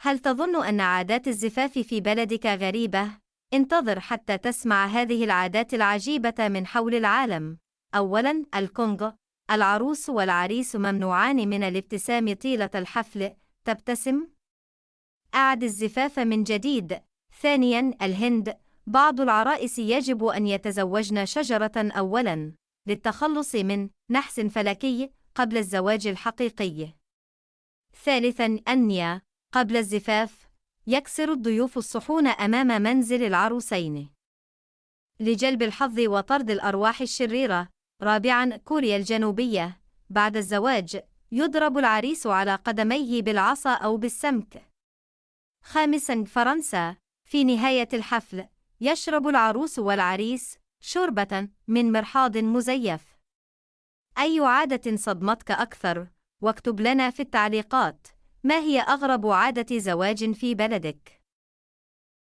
هل تظن أن عادات الزفاف في بلدك غريبة؟ انتظر حتى تسمع هذه العادات العجيبة من حول العالم. أولاً، الكونغ. العروس والعريس ممنوعان من الابتسام طيلة الحفل. تبتسم؟ أعد الزفاف من جديد. ثانياً، الهند. بعض العرائس يجب أن يتزوجن شجرة أولاً للتخلص من نحس فلكي قبل الزواج الحقيقي. ثالثاً، النيا. قبل الزفاف يكسر الضيوف الصحون أمام منزل العروسين لجلب الحظ وطرد الأرواح الشريرة. رابعاً، كوريا الجنوبية. بعد الزواج يضرب العريس على قدميه بالعصا أو بالسمك. خامساً، فرنسا. في نهاية الحفل يشرب العروس والعريس شوربة من مرحاض مزيف. أي عادة صدمتك أكثر؟ واكتب لنا في التعليقات ما هي أغرب عادة زواج في بلدك.